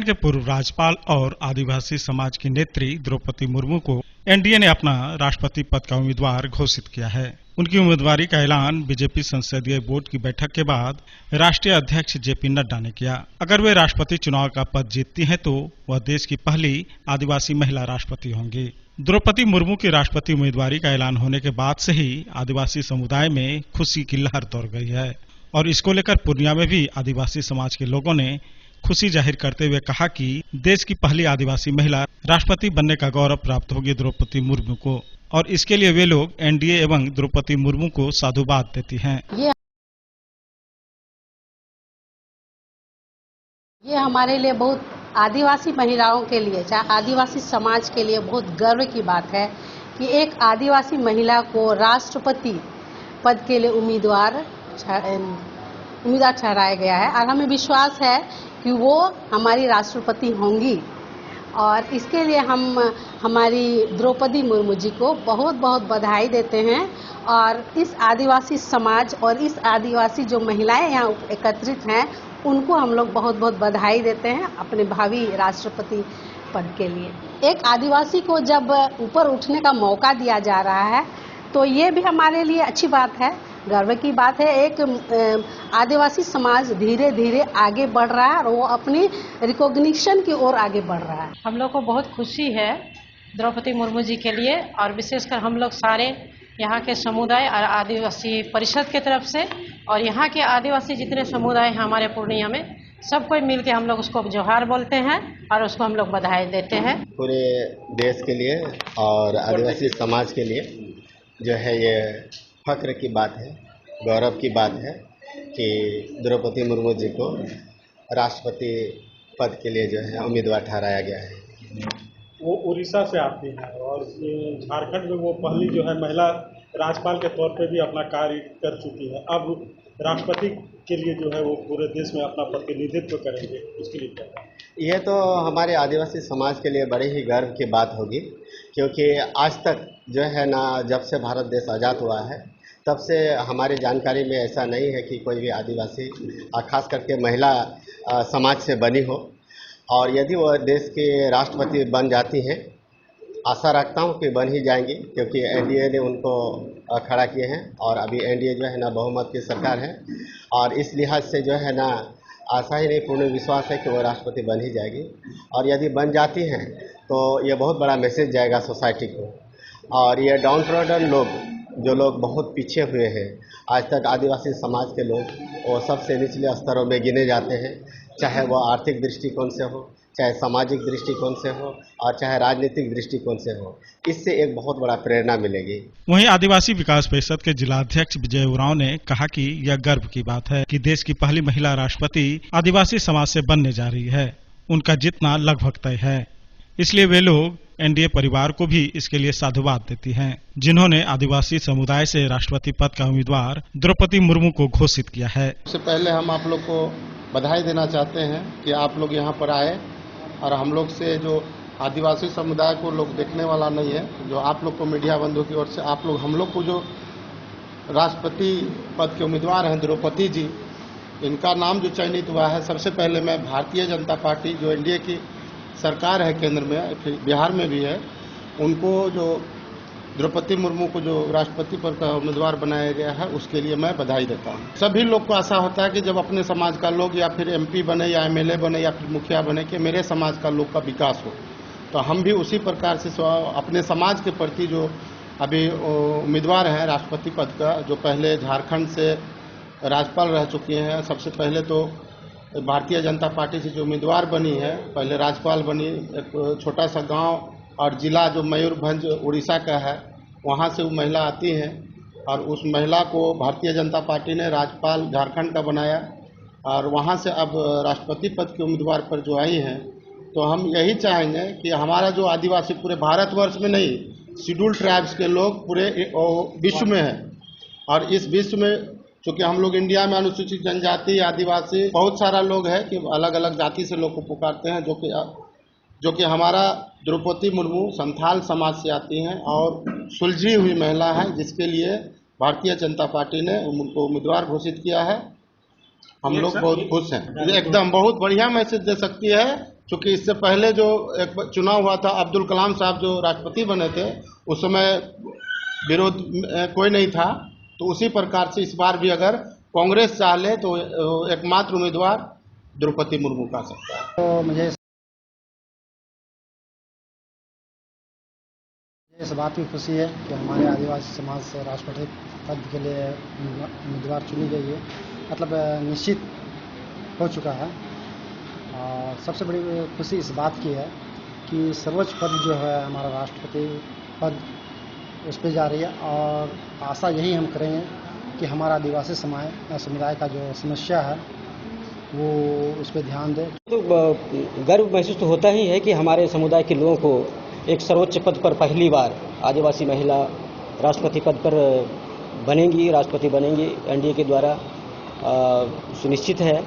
झारखंड के पूर्व राज्यपाल और आदिवासी समाज की नेत्री द्रौपदी मुर्मू को एनडीए ने अपना राष्ट्रपति पद का उम्मीदवार घोषित किया है। उनकी उम्मीदवारी का ऐलान बीजेपी संसदीय बोर्ड की बैठक के बाद राष्ट्रीय अध्यक्ष जेपी नड्डा ने किया। अगर वे राष्ट्रपति चुनाव का पद जीतती हैं तो वह देश की पहली आदिवासी महिला राष्ट्रपति होंगी। द्रौपदी मुर्मू की राष्ट्रपति उम्मीदवारी का ऐलान होने के बाद से ही आदिवासी समुदाय में खुशी की लहर दौड़ गई है और इसको लेकर पूर्णिया में भी आदिवासी समाज के लोगों ने खुशी जाहिर करते हुए कहा कि देश की पहली आदिवासी महिला राष्ट्रपति बनने का गौरव प्राप्त होगी द्रौपदी मुर्मू को, और इसके लिए वे लोग एनडीए एवं द्रौपदी मुर्मू को साधुवाद देती हैं। ये हमारे लिए बहुत आदिवासी महिलाओं के लिए, चाहे आदिवासी समाज के लिए बहुत गर्व की बात है कि एक आदिवासी महिला को राष्ट्रपति पद के लिए उम्मीदवार ठहराया गया है और हमें विश्वास है कि वो हमारी राष्ट्रपति होंगी। और इसके लिए हम हमारी द्रौपदी मुर्मू जी को बहुत बहुत बधाई देते हैं और इस आदिवासी समाज और इस आदिवासी जो महिलाएं यहाँ एकत्रित हैं उनको हम लोग बहुत बहुत बधाई देते हैं अपने भावी राष्ट्रपति पद के लिए। एक आदिवासी को जब ऊपर उठने का मौका दिया जा रहा है तो ये भी हमारे लिए अच्छी बात है, गर्व की बात है। एक आदिवासी समाज धीरे धीरे आगे बढ़ रहा है और वो अपनी रिकॉग्निशन की ओर आगे बढ़ रहा है। हम लोग को बहुत खुशी है द्रौपदी मुर्मू जी के लिए और विशेषकर हम लोग सारे यहाँ के समुदाय और आदिवासी परिषद के तरफ से और यहाँ के आदिवासी जितने समुदाय हैं हमारे पूर्णिया में, सब कोई मिल के हम लोग उसको जोहार बोलते हैं और उसको हम लोग बधाई देते हैं। पूरे देश के लिए और आदिवासी समाज के लिए जो है ये फख्र की बात है, गौरव की बात है कि द्रौपदी मुर्मू जी को राष्ट्रपति पद के लिए जो है उम्मीदवार ठहराया गया है। वो उड़ीसा से आती हैं और झारखंड में वो पहली जो है महिला राज्यपाल के तौर पे भी अपना कार्य कर चुकी है। अब राष्ट्रपति के लिए जो है वो पूरे देश में अपना प्रतिनिधित्व करेंगे, उसके लिए क्या है? यह तो हमारे आदिवासी समाज के लिए बड़े ही गर्व की बात होगी, क्योंकि आज तक जो है ना, जब से भारत देश आज़ाद हुआ है तब से हमारी जानकारी में ऐसा नहीं है कि कोई भी आदिवासी खास करके महिला समाज से बनी हो। और यदि वह देश के राष्ट्रपति बन जाती हैं, आशा रखता हूं कि बन ही जाएंगी, क्योंकि एनडीए ने उनको खड़ा किए हैं और अभी एनडीए जो है ना बहुमत की सरकार है और इस लिहाज से जो है ना आशा ही नहीं पूर्ण विश्वास है कि वो राष्ट्रपति बन ही जाएगी। और यदि बन जाती हैं तो ये बहुत बड़ा मैसेज जाएगा सोसाइटी को। और ये डाउन ट्रॉडन लोग, जो लोग बहुत पीछे हुए हैं आज तक, आदिवासी समाज के लोग, वो सबसे निचले स्तरों में गिने जाते हैं, चाहे वो आर्थिक दृष्टिकोण से हो, चाहे सामाजिक दृष्टिकोण से हो और चाहे राजनीतिक दृष्टिकोण से हो। इससे एक बहुत बड़ा प्रेरणा मिलेगी। वहीं आदिवासी विकास परिषद के जिलाध्यक्ष विजय उरांव ने कहा कि यह गर्व की बात है कि देश की पहली महिला राष्ट्रपति आदिवासी समाज से बनने जा रही है। उनका जीतना लगभग तय है, इसलिए वे लोग एनडीए परिवार को भी इसके लिए साधुवाद देती हैं, जिन्होंने आदिवासी समुदाय से राष्ट्रपति पद का उम्मीदवार द्रौपदी मुर्मू को घोषित किया है। सबसे पहले हम आप लोग को बधाई देना चाहते हैं कि आप लोग यहाँ पर आए और हम लोग से जो आदिवासी समुदाय को लोग देखने वाला नहीं है, जो आप लोग को मीडिया बंधु की ओर से आप लोग हम लोग को जो राष्ट्रपति पद के उम्मीदवार हैं द्रौपदी जी, इनका नाम जो चयनित हुआ है, सबसे पहले मैं भारतीय जनता पार्टी जो एनडीए की सरकार है केंद्र में, फिर बिहार में भी है, उनको जो द्रौपदी मुर्मू को जो राष्ट्रपति पद का उम्मीदवार बनाया गया है उसके लिए मैं बधाई देता हूँ। सभी लोग को आशा होता है कि जब अपने समाज का लोग या फिर एमपी बने या एमएलए बने या फिर मुखिया बने कि मेरे समाज का लोग का विकास हो, तो हम भी उसी प्रकार से अपने समाज के प्रति जो अभी उम्मीदवार हैं राष्ट्रपति पद का, जो पहले झारखंड से राज्यपाल रह चुकी हैं, सबसे पहले तो भारतीय जनता पार्टी से जो उम्मीदवार बनी है, पहले राज्यपाल बनी, एक छोटा सा गांव और जिला जो मयूरभंज उड़ीसा का है, वहां से वो महिला आती हैं और उस महिला को भारतीय जनता पार्टी ने राज्यपाल झारखंड का बनाया और वहां से अब राष्ट्रपति पद के उम्मीदवार पर जो आई हैं, तो हम यही चाहेंगे कि हमारा जो आदिवासी पूरे भारतवर्ष में नहीं, शेड्यूल्ड ट्राइब्स के लोग पूरे विश्व में हैं और इस विश्व में चूँकि हम लोग इंडिया में अनुसूचित जनजाति, आदिवासी बहुत सारा लोग है कि अलग अलग जाति से लोग को पुकारते हैं, जो कि हमारा द्रौपदी मुर्मू संथाल समाज से आती हैं और सुलझी हुई महिला है, जिसके लिए भारतीय जनता पार्टी ने उनको उम्मीदवार घोषित किया है। हम लोग बहुत खुश हैं। ये एकदम बहुत बढ़िया मैसेज दे सकती है चूँकि इससे पहले जो एक चुनाव हुआ था, अब्दुल कलाम साहब जो राष्ट्रपति बने थे, उस समय विरोध कोई नहीं था। तो उसी प्रकार से इस बार भी अगर कांग्रेस चाह ले तो एकमात्र उम्मीदवार द्रौपदी मुर्मू का सकता है। तो मुझे इस बात की खुशी है कि हमारे आदिवासी समाज से राष्ट्रपति पद के लिए उम्मीदवार चुनी गई है, मतलब निश्चित हो चुका है। और सबसे बड़ी खुशी इस बात की है कि सर्वोच्च पद जो है हमारा राष्ट्रपति पद उस पर जा रही है, और आशा यही हम करेंगे कि हमारा आदिवासी समुदाय का जो समस्या है वो उस पर ध्यान दे। तो गर्व महसूस तो होता ही है कि हमारे समुदाय के लोगों को एक सर्वोच्च पद पर पहली बार आदिवासी महिला राष्ट्रपति पद पर बनेंगी, राष्ट्रपति बनेंगी, एनडीए के द्वारा सुनिश्चित है।